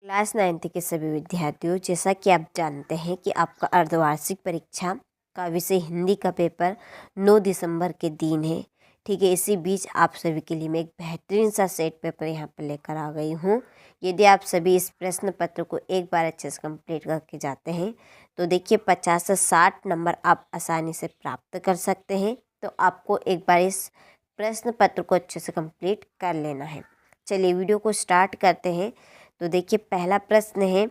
Class 9th के सभी विद्यार्थियों, जैसा कि आप जानते हैं कि आपका अर्धवार्षिक परीक्षा का विषय हिंदी का पेपर 9 दिसंबर के दिन है। ठीक है, इसी बीच आप सभी के लिए मैं एक बेहतरीन सा सेट पेपर यहाँ पर लेकर आ गई हूँ। यदि आप सभी इस प्रश्न पत्र को एक बार अच्छे से कंप्लीट करके जाते हैं तो देखिए 50 से 60 नंबर आप आसानी से प्राप्त कर सकते हैं। तो आपको एक बार इस प्रश्न पत्र को अच्छे से कंप्लीट कर लेना है। चलिए वीडियो को स्टार्ट करते हैं। तो देखिए पहला प्रश्न है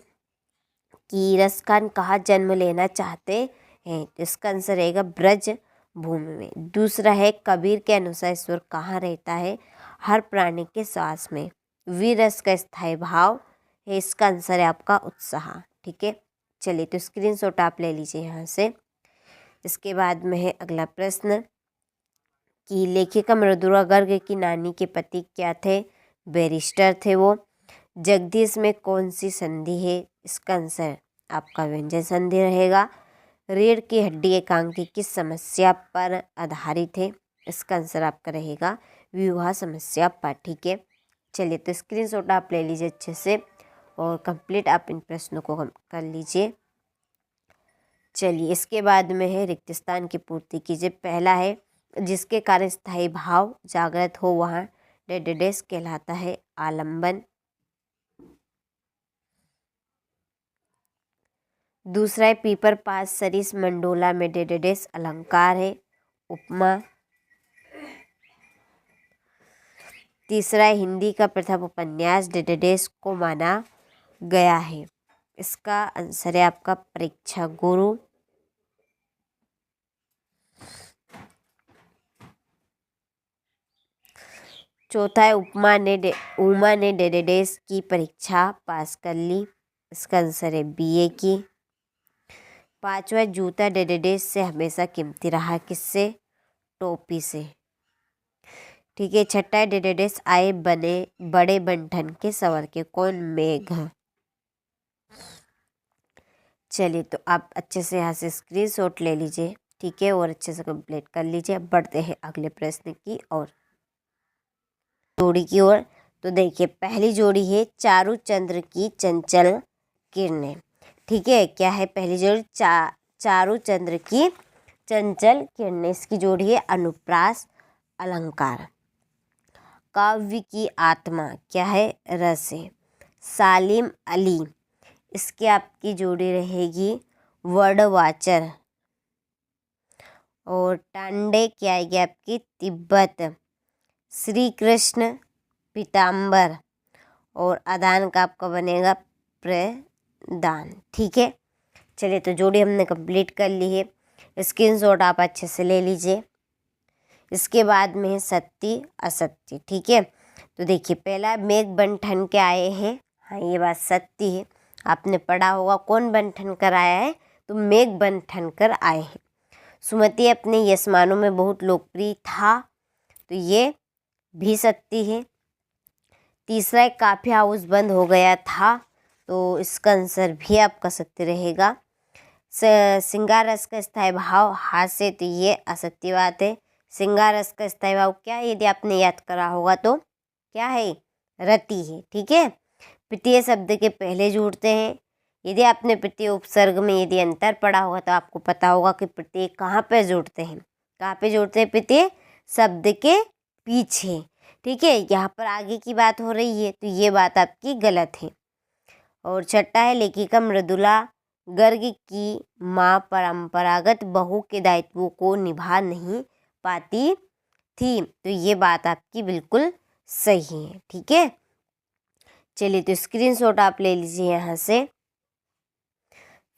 कि रसखान कहाँ जन्म लेना चाहते हैं। इसका आंसर रहेगा ब्रज भूमि में। दूसरा है कबीर के अनुसार ईश्वर कहाँ रहता है। हर प्राणी के श्वास में। वीर रस का स्थायी भाव है। इसका आंसर है आपका उत्साह। ठीक है, चलिए तो स्क्रीनशॉट आप ले लीजिए यहाँ से। इसके बाद में है अगला प्रश्न कि लेखिका मृदुला गर्ग की नानी के पति क्या थे। बैरिस्टर थे वो। जगदीश में कौन सी संधि है। इसका आंसर आपका व्यंजन संधि रहेगा। रीढ़ की हड्डी एकांकी किस समस्या पर आधारित है। इसका आंसर आपका रहेगा विवाह समस्या पर। ठीक है, चलिए तो स्क्रीनशॉट आप ले लीजिए अच्छे से और कंप्लीट आप इन प्रश्नों को कर लीजिए। चलिए इसके बाद में है रिक्त स्थान की पूर्ति कीजिए। पहला है जिसके कारण स्थायी भाव जागृत हो वहाँ डेडेडेस कहलाता है आलंबन। दूसरा है पीपर पास सरिस मंडोला में डेडेडेस अलंकार है उपमा। तीसरा है हिंदी का प्रथम उपन्यास डेडेडेस को माना गया है। इसका आंसर है आपका परीक्षा गुरु। चौथा है उमा ने डेडेडेस की परीक्षा पास कर ली। इसका आंसर है बीए की। पांचवा जूता डेडेडेस से हमेशा कीमती रहा। किससे। टोपी से। ठीक है, छठा है डेडेडेस आए बने बड़े बंठन के सवर के। कौन। मेघ। चलिए तो आप अच्छे से यहाँ से स्क्रीनशॉट ले लीजिए। ठीक है, और अच्छे से कंप्लीट कर लीजिए। अब बढ़ते हैं अगले प्रश्न की ओर, जोड़ी की ओर। तो देखिए पहली जोड़ी है चारुचंद्र की चंचल किरणें। ठीक है, क्या है पहली जोड़ी। चारुचंद्र की चंचल किरणें। इसकी जोड़ी है अनुप्रास अलंकार। काव्य की आत्मा क्या है। रस है। सालिम अली। इसकी आपकी जोड़ी रहेगी वर्डवाचर। और टांडे क्या आएगी आपकी तिब्बत। श्री कृष्ण पीताम्बर। और आदान का आपका बनेगा प्रदान। ठीक है, चलिए तो जोड़ी हमने कंप्लीट कर ली है। स्क्रीनशॉट आप अच्छे से ले लीजिए। इसके बाद में है सत्य असत्य। ठीक है, तो देखिए पहला मेघ बंठन के आए हैं। हाँ, ये बात सत्य है। आपने पढ़ा होगा कौन बंठन कर आया है, तो मेघ बंठन कर आए हैं। सुमति अपने यशमानों में बहुत लोकप्रिय था, तो ये भी सत्य है। तीसरा एक काफी हाउस बंद हो गया था, तो इसका आंसर भी आपका सत्य रहेगा। सिंगार रस का स्थायी भाव हाथ से, तो ये असत्य बात है। सिंगार रस का स्थायी भाव क्या है, यदि आपने याद करा होगा तो क्या है, रति है। ठीक है, प्रत्यय शब्द के पहले जुड़ते हैं। यदि आपने प्रत्यय उपसर्ग में यदि अंतर पढ़ा होगा तो आपको पता होगा कि प्रत्यय कहाँ पे जुड़ते हैं। कहाँ पे जुड़ते हैं प्रत्यय, शब्द के पीछे। ठीक है, यहाँ पर आगे की बात हो रही है, तो ये बात आपकी गलत है। और छठा है लेखिका मृदुला गर्ग की माँ परंपरागत बहू के दायित्वों को निभा नहीं पाती थी, तो ये बात आपकी बिल्कुल सही है। ठीक है, चलिए तो स्क्रीनशॉट आप ले लीजिए यहाँ से।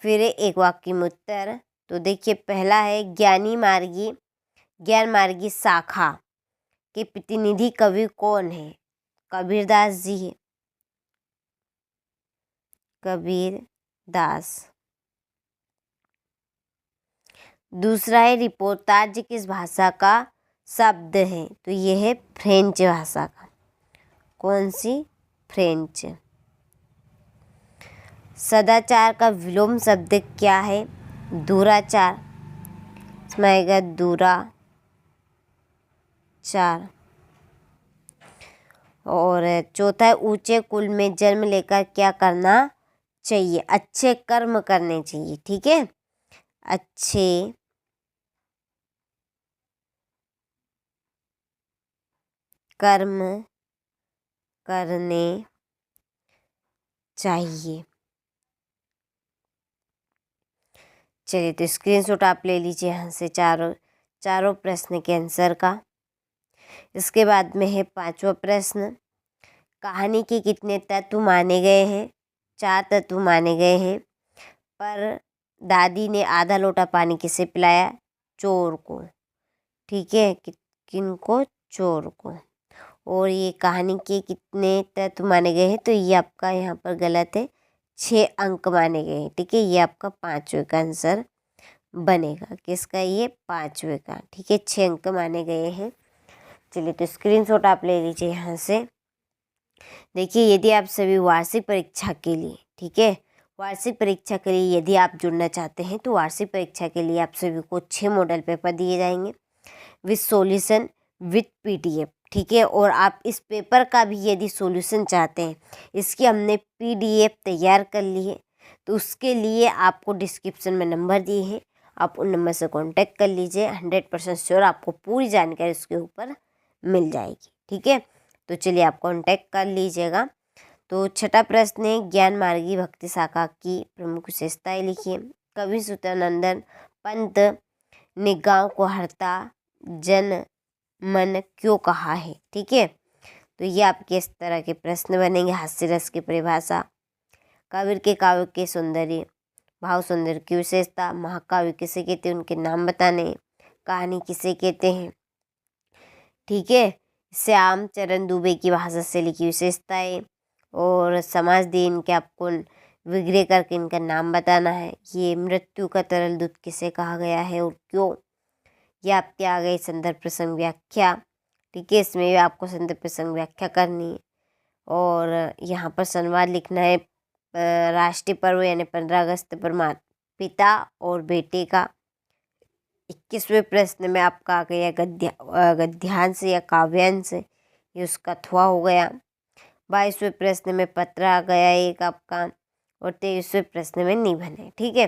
फिर एक वाक्य में उत्तर। तो देखिए पहला है ज्ञान मार्गी शाखा के प्रतिनिधि कवि कौन है। कबीरदास जी है। कबीरदास। दूसरा है रिपोर्टाज किस भाषा का शब्द है, तो ये है फ्रेंच भाषा का। कौन सी, फ्रेंच। सदाचार का विलोम शब्द क्या है, दुराचार। इसमें आएगा दुराचार। और चौथा है ऊंचे कुल में जन्म लेकर क्या करना चाहिए? अच्छे कर्म करने चाहिए। ठीक है, अच्छे कर्म करने चाहिए। चलिए, तो स्क्रीनशॉट आप ले लीजिए यहाँ से चारों प्रश्न के आंसर का। इसके बाद में है 5वां प्रश्न, कहानी के कितने तत्व माने गए हैं? 4 तत्व माने गए हैं। पर दादी ने आधा लोटा पानी किसे पिलाया? चोर को। ठीक है, किनको? चोर को। और ये कहानी के कितने तत्व माने गए हैं? तो ये आपका यहाँ पर गलत है, 6 अंक माने गए हैं। ठीक है, ये आपका 5वें का आंसर बनेगा। किसका? ये 5वें का। ठीक है, 6 अंक माने गए हैं। चलिए, तो स्क्रीनशॉट आप ले लीजिए यहाँ से। देखिए, यदि आप सभी वार्षिक परीक्षा के लिए, ठीक है, वार्षिक परीक्षा के लिए यदि आप जुड़ना चाहते हैं तो वार्षिक परीक्षा के लिए आप सभी को 6 मॉडल पेपर दिए जाएंगे विथ सॉल्यूशन विथ पीडीएफ। ठीक है, और आप इस पेपर का भी यदि सॉल्यूशन चाहते हैं, इसकी हमने पीडीएफ तैयार कर ली है, तो उसके लिए आपको डिस्क्रिप्शन में नंबर दिए हैं, आप उन नंबर से कांटेक्ट कर लीजिए। 100% श्योर आपको पूरी जानकारी उसके ऊपर मिल जाएगी। ठीक है, तो चलिए आप कांटेक्ट कर लीजिएगा। तो छठा प्रश्न है, ज्ञान मार्गी भक्ति शाखा की प्रमुख विशेषताएं लिखिए। कवि सूत्रनंदन पंत ने गांव को हरता जन मन क्यों कहा है? ठीक है, तो ये आपके इस तरह के प्रश्न बनेंगे। हास्य रस की परिभाषा, कबीर के काव्य के सौंदर्य, भाव सौंदर्य की विशेषता, महाकाव्य किसे कहते हैं, उनके नाम बताने, कहानी किसे कहते हैं। ठीक है, श्याम चरण दुबे की भाषा से लिखी विशेषताएं, और समाज दिन के आपको विग्रह करके इनका नाम बताना है। ये मृत्यु का तरल दूध किसे कहा गया है और क्यों? ये आपके आ गई संदर्भ प्रसंग व्याख्या। ठीक है, इसमें भी आपको संदर्भ प्रसंग व्याख्या करनी है। और यहाँ पर संवाद लिखना है राष्ट्रीय पर्व यानी 15 अगस्त पर पिता और बेटे का। 21वें प्रश्न में आपका आ गया गद्यांश या काव्यांश, ये उसका थुआ हो गया। 22वें प्रश्न में पत्र आ गया एक आपका, और 23वें प्रश्न में निबंध है। ठीक है,